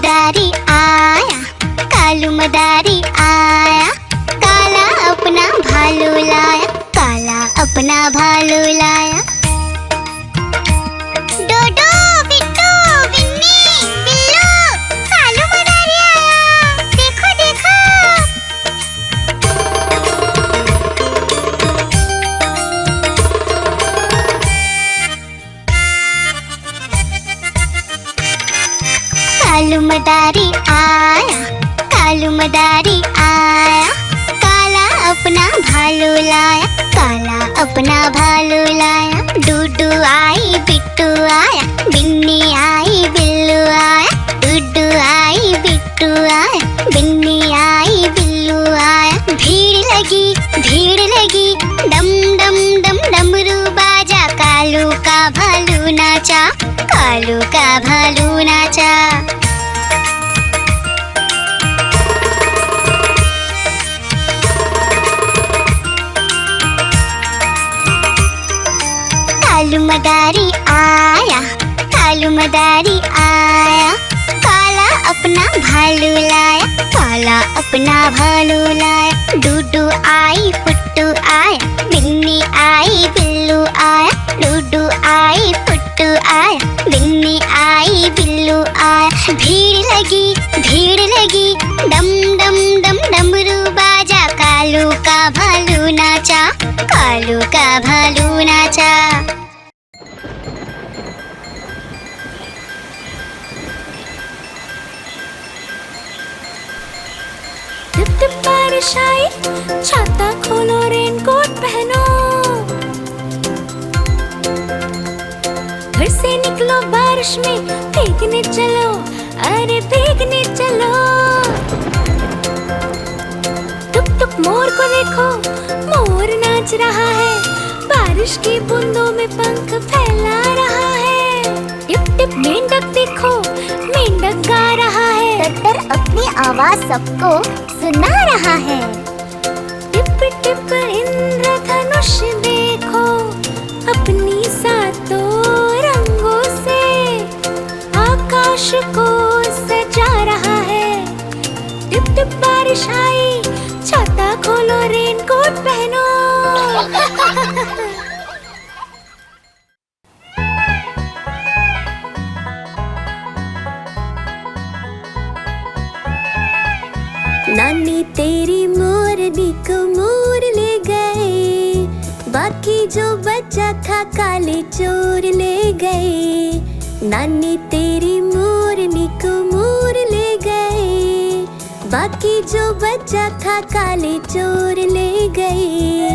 मदारी आया, कालू मदारी आया, काला अपना भालू लाया, काला अपना भालू लाया। डोडो बिट्टू बिन्नी बिल्लू, कालू मदारी आया, देखो देखो। कालू मदारी आया, कालू मदारी आया, काला अपना भालू लाया, काला अपना भालू लाया। डूडू आई बिट्टू आया, बिन्नी आई बिल्लू आया, डूडू आई बिट्टू आया, बिन्नी आई बिल्लू आया। भीड़ लगी डम डम डम डमरू बाजा, कालू का भालू नाचा, कालू का भालू नाचा। कालू मदारी आया, कालू मदारी आया, काला अपना भालू लाया, काला अपना भालू लाया। डूडू आई पुट्टू आया, बिन्नी आई बिल्लू आया, डूडू आई पुट्टू आया, बिन्नी आई बिल्लू आया। भीड़ लगी डम डम डम डमरू बाजा, कालू का भालू नाचा, कालू का भालू नाचा। टिप टिप बारिश आई, छाता खोलो रेनकोट पहनो, घर से निकलो बारिश में, भीगने चलो, अरे भीगने चलो। टुक टुक मोर को देखो, मोर नाच रहा है, बारिश की बूंदों में पंख फैला रहा है। टिप टिप मेंढक देखो, मेंढक गा रहा है, टट्टर अपनी आवाज सबको सुना रहा है। टिप टिप इंद्रधनुष देखो, अपनी सातों रंगों से आकाश को सजा रहा है। टिप टिप बारिश आई, छाता खोलो रेनकोट पहनो। नानी तेरी मोरनी को मोर ले गए, बाकी जो बचा था काले चोर ले गए। नानी तेरी मोरनी को मोर ले गए, बाकी जो बचा था काले चोर ले गए।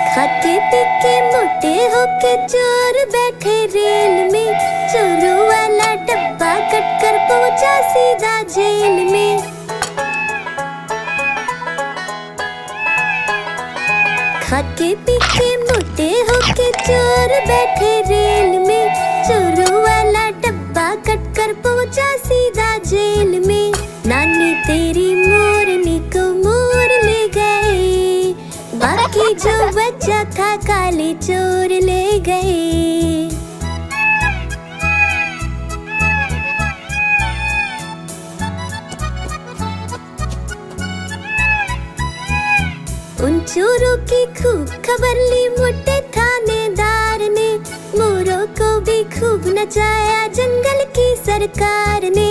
खाते पीके मोटे होके चोर बैठे रेल में, चोरों वाला डब्बा कट कर पहुंचा सीधा जेल में। खाके पीके मोटे होके चोर बैठे रेल में, चोरों वाला डब्बा कट कर पहुंचा सीधा जेल में। नानी तेरी मोरनी को मोर ले गए, बाकी जो बचा था काले चोर ले गए। उन चोरों की खूब खबर ली मोटे थानेदार ने, मोरों को भी खूब नचाया जंगल की सरकार ने।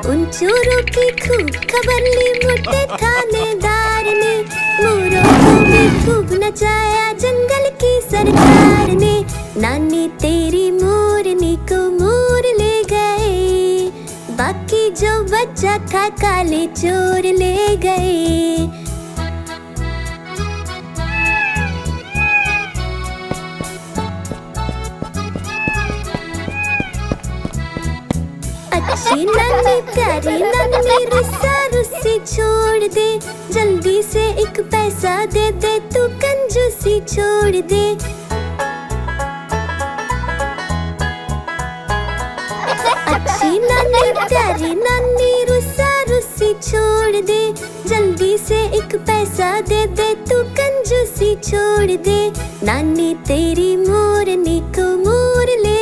उन चोरों की खूब खबर ली मोटे थानेदार ने, मोरों को भी खूब नचाया जंगल की सरकार ने। नानी तेरी मोरनी को मोर ले गए, बाकी जो बचा था काले चोर ले गए। अच्छी नानी प्यारी नानी रुस्सा रुस्सी छोड़ दे, जल्दी से एक पैसा दे दे, तू कंजूसी छोड़ दे। अच्छी नानी प्यारी नानी रुस्सा रुस्सी छोड़ दे, जल्दी से एक पैसा दे दे, तू कंजूसी छोड़ दे। नानी तेरी मोरनी को मोर ले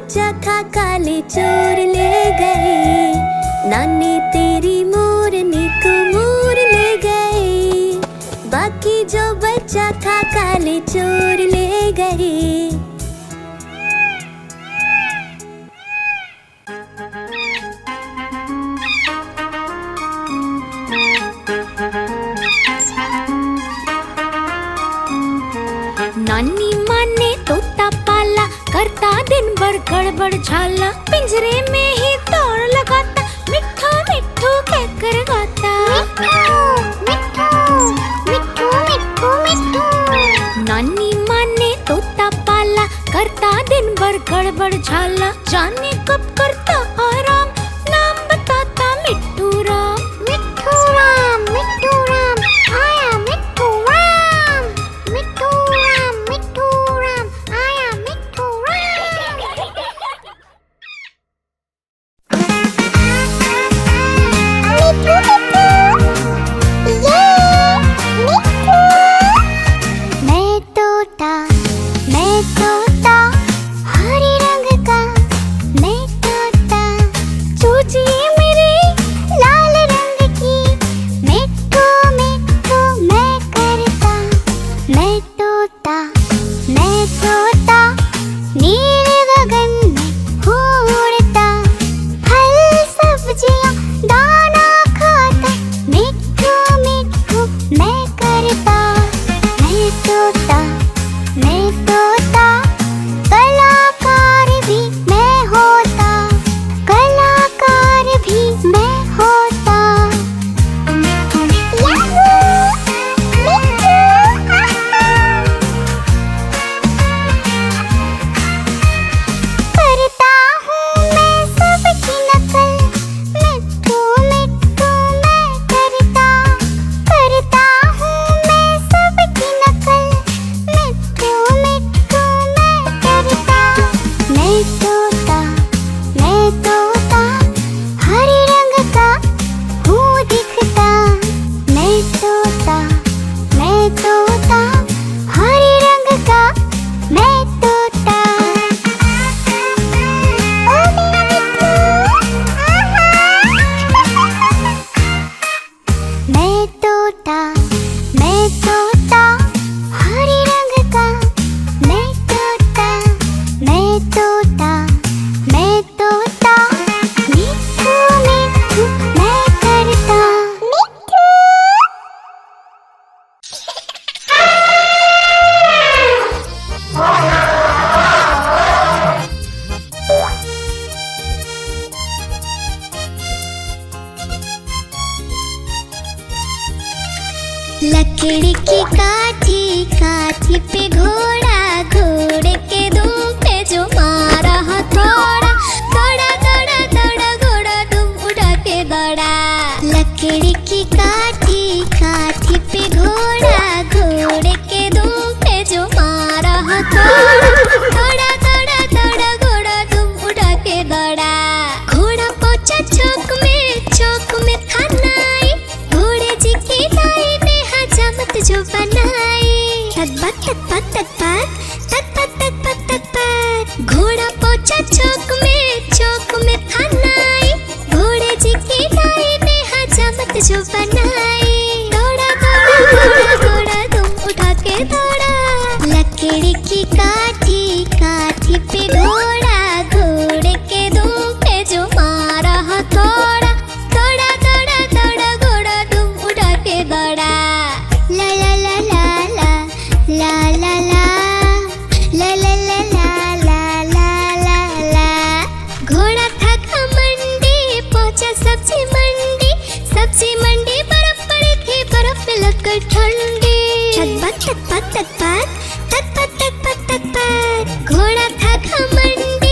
बच्चा था काले चोर ले गए, नानी तेरी मोरनी को मोर ले गए, बाकी जो बच्चा था काले चोर ले गए। नानी माँ ने तोता पाला, करता दिन भर गड़बड़ झाला, पिंजरे में ही दौड़ लगाता, मिट्ठू मिट्ठू कहकर गाता। मिट्ठू मिट्ठू मिट्ठू मिट्ठू। नानी माँ ने तोता पाला, करता दिन भर गड़बड़ झाला, जाने कब करता आराम, नाम बताता मिट्ठू राम। मिट्ठू राम आया मिट्ठू राम, मिट्ठू राम आया मिट्ठू राम। मैं तोता हरे रंग का, मैं तोता चूचिए मेरे लाल रंग की, मिट्ठू मिट्ठू मैं करता। मैं तोता नीले गगन में उड़ता, फल सब्जियां दाना खाता, मिट्ठू मिट्ठू मैं करता। मैं तोता कलाकार भी मैं होता, कलाकार भी मैं होता। करता हूँ मैं सबकी नकल, मिट्ठू मिट्ठू मैं करता। करता हूँ मैं सबकी नकल, मिट्ठू मिट्ठू मैं करता। मैं तोता हरे रंग का हूँ दिखता। मैं तोता हरे रंग का मैं तोता। ओ मेरा मिट्ठू, मैं तोता हरे रंग का मैं तोता। मिट्ठू मिट्ठू मैं करता। लकड़ी की काठी पे घोड़ा, घोड़े के दुम पे जो मारा हथौड़ा, दौड़ा घोड़ा दुम उड़ा के दौड़ा। लकड़ी की काठी पे घोड़ा, घोड़े के दुम पे जो मारा हथौड़ा, दौड़ा घोड़ा दुम उड़ा के दौड़ा। घोड़ा पहुंचा चौक में था नाई, घोड़े जी की नाई ने हजामत जो बनाई। तक घोड़ा पहुंचा चौक में था नाई, घोड़े जी की नाई ने हजामत जो बनाई। दौड़ा तुम उठा के दौड़ा। लकड़ी की काठी पे घोड़ा, घोड़े के दुम पे जो मारा हथौड़ा, दौड़ा घोड़ा तुम उठा के दौड़ा। ला ला ला ला ला ला ला ला ला ला ला ला ला ला ला। घोड़ा था घमंडी, पहुंचा सब्जी मंडी, बर्फ पड़ी थी, बर्फ में लगकर ठंडी। तक घोड़ा था घमंडी,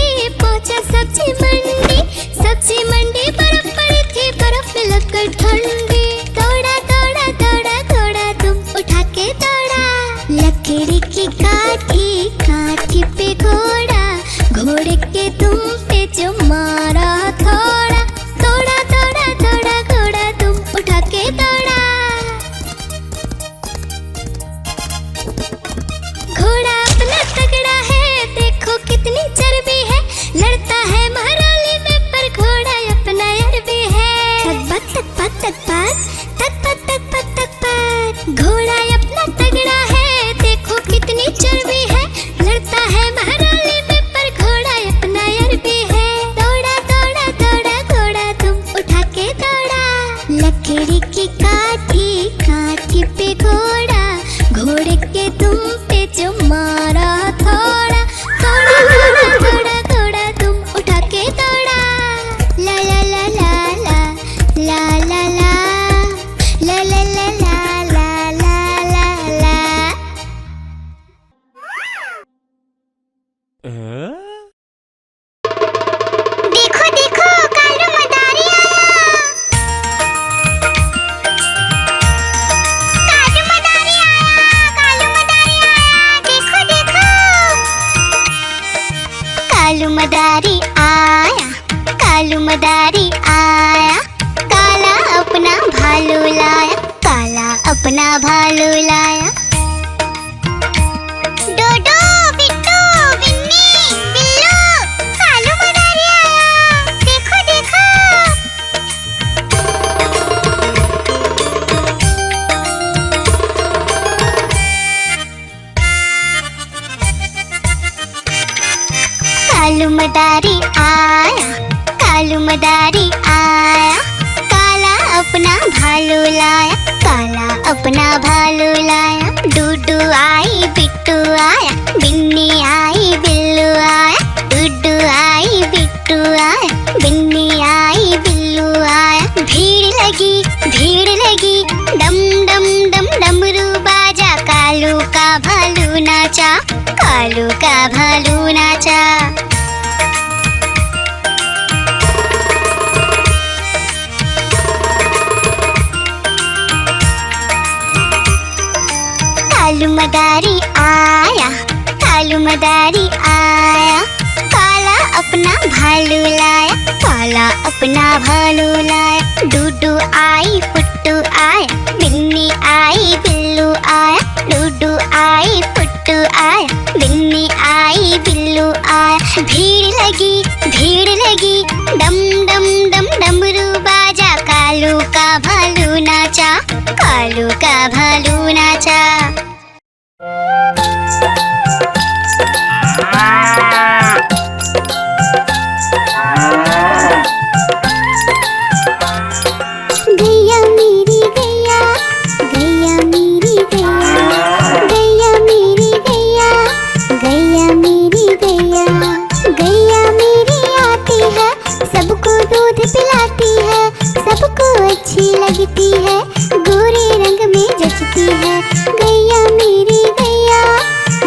देखो देखो कालू मदारी आया। कालू मदारी आया, कालू मदारी आया, देखो देखो। कालू मदारी आया, कालू मदारी आया। काला अपना भालू लाया, काला अपना भालू लाया। डोडो बिट्टू बिन्नी बिल्लू, कालू मदारी आया, देखो देखो। कालू मदारी आया, कालू मदारी आया। काला अपना भालू लाया, काला अपना भालू लाया। डूडू आई बिट्टू आया, बिन्नी आई बिल्लू आया। डूडू आई बिट्टू आया, बिन्नी आई बिल्लू आया। भीड़ लगी डम डम डम डमरू बाजा। कालू का भालू नाचा, कालू का भालू नाचा। कालू मदारी आया, कालू मदारी आया। काला अपना भालू लाया, काला अपना भालू लाया। डूडू आई पुट्टू आया, बिन्नी आई बिल्लू आया। डूडू आई पुट्टू आया, बिन्नी आई बिल्लू आया। भीड़ लगी डम डम डम डमरू बाजा। कालू का भालू नाचा, कालू का भालू नाचा। गैया मेरी गैया, गैया मेरी गैया, गैया मेरी गैया, गैया मेरी गैया। गैया मेरी आती है, सबको दूध पिलाती है, सबको अच्छी लगती है, गोरे रंग में जचती है। गैया मेरी गैया,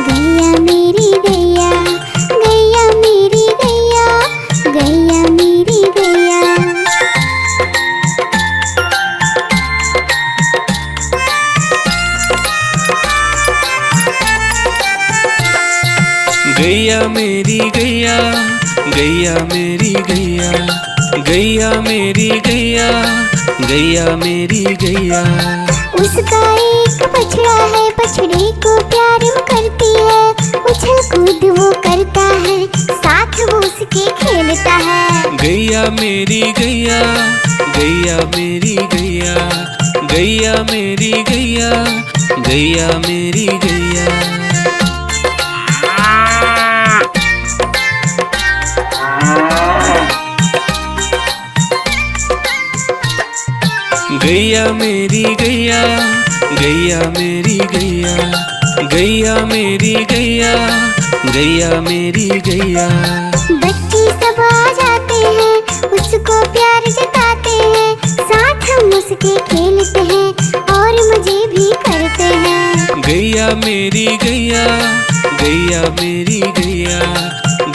गैया मेरी गैया, गैया मेरी गैया, गैया मेरी गैया। गैया मेरी गैया, गैया मेरी गैया, गैया मेरी गैया, गैया मेरी गैया। उसका एक बछड़ा है, बछड़े को प्यार वो करती है। उछल कूद वो करता है, साथ वो उसके खेलता है। गैया मेरी गैया, गैया मेरी गैया, गैया मेरी गैया, गैया मेरी गैया। गैया मेरी गैया, गैया मेरी गैया, गैया मेरी गैया, गैया मेरी गैया। बच्चे सब आ जाते हैं, उसको प्यार जताते हैं, साथ हम उसके खेलते हैं और मजे भी करते हैं। गैया मेरी गैया, गैया मेरी गैया,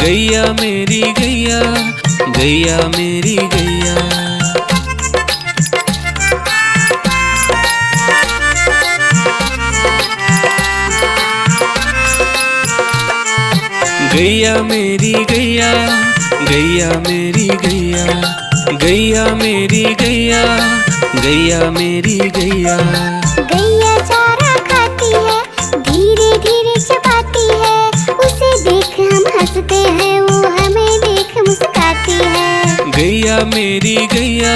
गैया मेरी गैया, गैया मेरी गैया। गैया मेरी गैया, गैया मेरी गैया, गैया मेरी गैया, गैया मेरी गैया। गैया चारा खाती है, धीरे धीरे चबाती है, उसे देख हम हंसते हैं, वो हमें देख मुस्कुराती है। गैया मेरी गैया,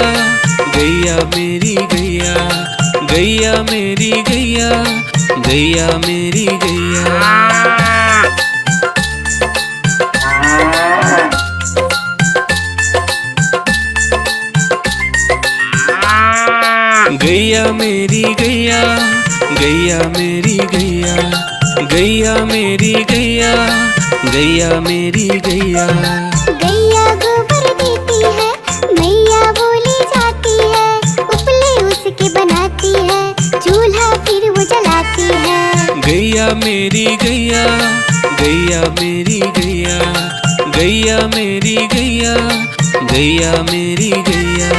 गैया मेरी गैया, गैया मेरी गैया, गैया मेरी गैया। गैया मेरी गैया, गैया मेरी गैया, गैया मेरी गैया, गैया मेरी गैया। गैया गोबर देती है, मैया बोली जाती है, उपले उसके बनाती है, चूल्हा फिर वो जलाती है। गैया मेरी गैया, गैया मेरी गैया, गैया मेरी गैया, गैया मेरी गैया।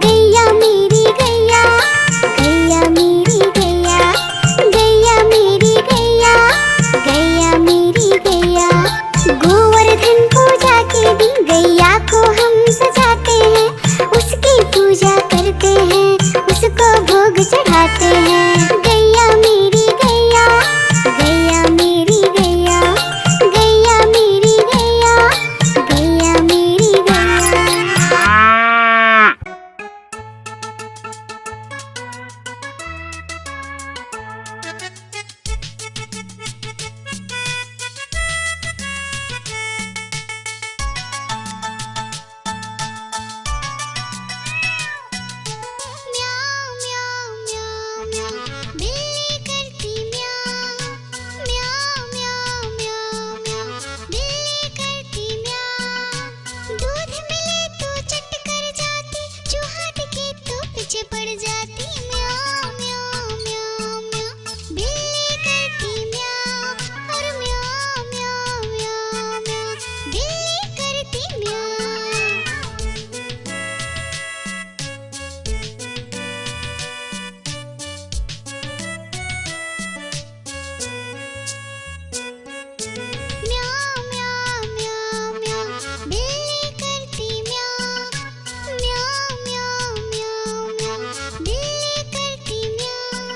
गैया मेरी गैया, गैया मेरी गैया, गैया मेरी गैया, गैया मेरी गैया। गोवर्धन पूजा के दिन गैया को हम सजाते हैं, उसकी पूजा करते हैं, उसको भोग चढ़ाते हैं। गैया मेरी गैया, गैया मेरी गैया, गैया मेरी गैया, गैया मेरी गैया। म्याऊं म्याऊं म्याऊं म्याऊं, बिल्ली करती म्याऊं। म्याऊं म्याऊं म्याऊं म्याऊं, बिल्ली करती म्याऊं। दूध मिले तो चट कर जाती, चूहा दिखे तो पीछे पड़ जाती। म्याऊं म्याऊं म्याऊं म्याऊं, बिल्ली करती म्याऊं। और म्याऊं म्याऊं म्याऊं म्याऊं, बिल्ली करती म्याऊं। म्याऊं म्याऊं म्याऊं म्याऊं, बिल्ली करती म्याऊं। म्याऊं म्याऊं म्याऊं म्याऊं, बिल्ली करती म्याऊं।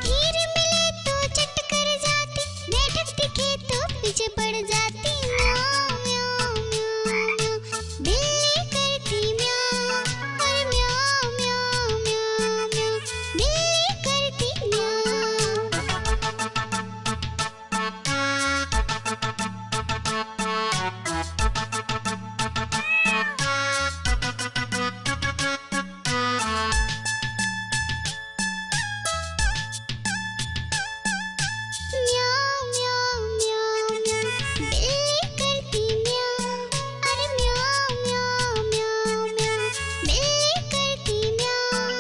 खीर मिले तो चट कर जाती, मेढक दिखे तो पीछे पड़ जाती। म्याऊं म्याऊं म्याऊं म्याऊं, बिल्ली करती म्याऊं। और म्याऊं म्याऊं म्याऊं म्याऊं, बिल्ली करती म्याऊं। म्याऊं म्याऊं म्याऊं म्याऊं, बिल्ली करती म्याऊं। अरे म्याऊं म्याऊं म्याऊं म्याऊं, बिल्ली करती म्याऊं।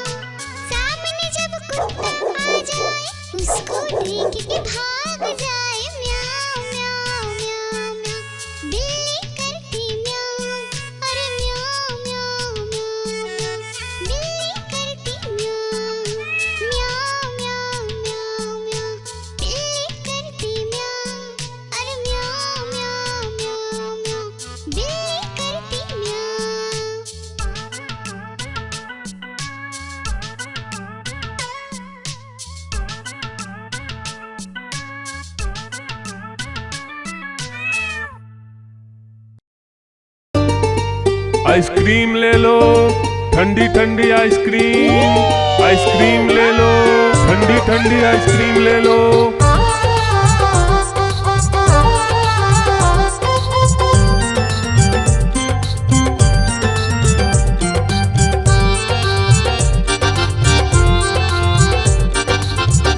सामने जब कुत्ता आ जाए, उसको देख के भाग जाए। म्याऊं म्याऊं म्याऊं म्याऊं, बिल्ली करती म्याऊं। अरे म्याऊं म्याऊं म्याऊं म्याऊं, बिल्ली करती म्याऊं। म्याऊं म्याऊं म्याऊं म्याऊं, बिल्ली करती म्याऊं। अरे म्याऊं म्याऊं म्याऊं म्याऊं, बिल्ली करती म्याऊं। आइसक्रीम ले लो, ठंडी ठंडी आइसक्रीम। आइसक्रीम ले लो, ठंडी ठंडी आइसक्रीम ले लो।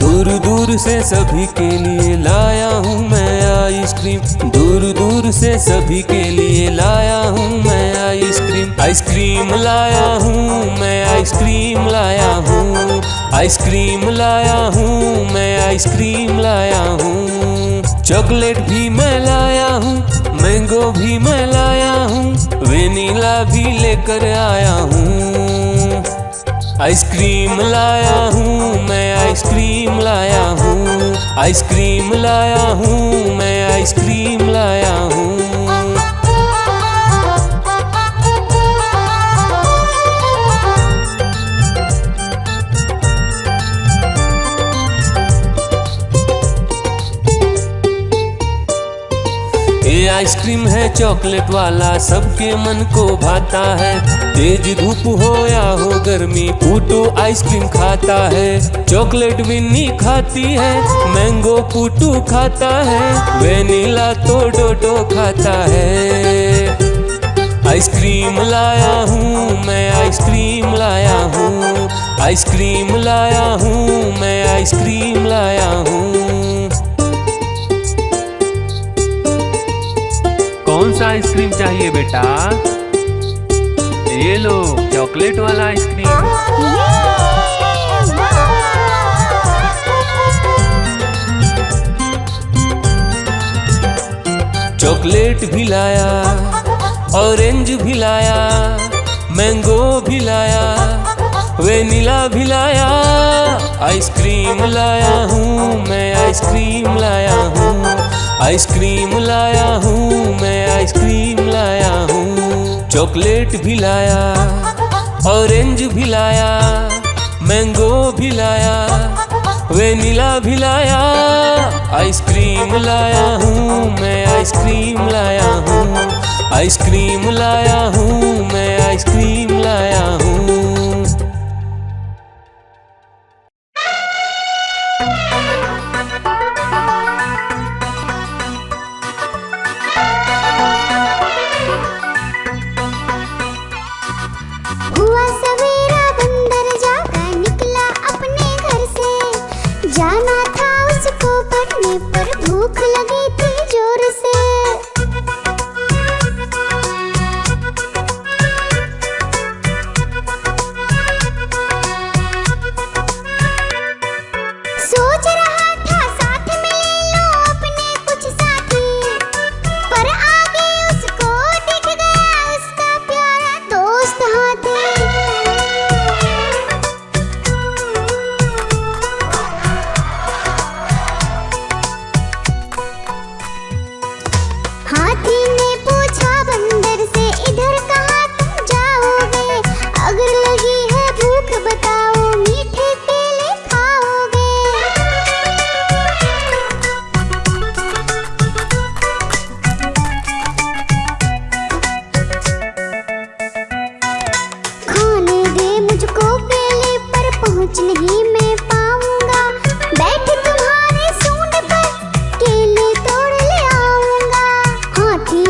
दूर दूर से सभी के लिए लाया हूँ मैं आइसक्रीम, दूर दूर से सभी के लिए लाया हूँ मैं आइसक्रीम। आइसक्रीम लाया हूँ मैं, आइसक्रीम लाया हूँ, आइसक्रीम लाया हूँ मैं, आइसक्रीम लाया हूँ। चॉकलेट भी मैं लाया हूँ, मैंगो भी मैं लाया हूँ, वेनिला भी लेकर आया हूँ। आइसक्रीम लाया हूँ मैं, आइसक्रीम लाया हूँ, आइसक्रीम लाया हूँ मैं, आइसक्रीम लाया हूँ। ये आइसक्रीम है चॉकलेट वाला, सबके मन को भाता है। तेज धूप हो या हो गर्मी, पूटू आइसक्रीम खाता है। चॉकलेट विन्नी खाती है, मैंगो पूटू खाता है, वेनिला तो डोडो खाता है। आइसक्रीम लाया हूँ मैं, आइसक्रीम लाया हूँ, आइसक्रीम लाया हूँ मैं, आइसक्रीम लाया हूँ। कौन सा आइसक्रीम चाहिए बेटा? ये लो चॉकलेट वाला आइसक्रीम। चॉकलेट भी लाया, ऑरेंज भी लाया, मैंगो भी लाया, वेनिला भी लाया, आइसक्रीम लाया हूँ मैं, आइसक्रीम लाया हूँ, आइसक्रीम लाया हूँ मैं, आइसक्रीम लाया हूँ। चॉकलेट भी लाया, ऑरेंज भी लाया, मैंगो भी लाया, वेनिला भी लाया, आइसक्रीम लाया हूँ मैं, आइसक्रीम लाया हूँ, आइसक्रीम लाया हूँ मैं, आइसक्रीम लाया हूँ। हुआ सवेरा बंदर जागा निकला अपने घर से, जाना था उसको पढ़ने पर भूख लगी थी जोर से। सोच रहा था साथ में ले लो अपने कुछ साथी, पर आगे उसको दिख गया उसका प्यारा दोस्त हाथी। हाथी ने पूछा बंदर से इधर कहाँ तुम जाओगे, अगर लगी है भूख बताओ मीठे केले खाओगे। खाने दे मुझको केले पर पहुँच नहीं मैं पाऊंगा, बैठ तुम्हारे सूंड पर केले तोड़ ले आऊंगा। हाथी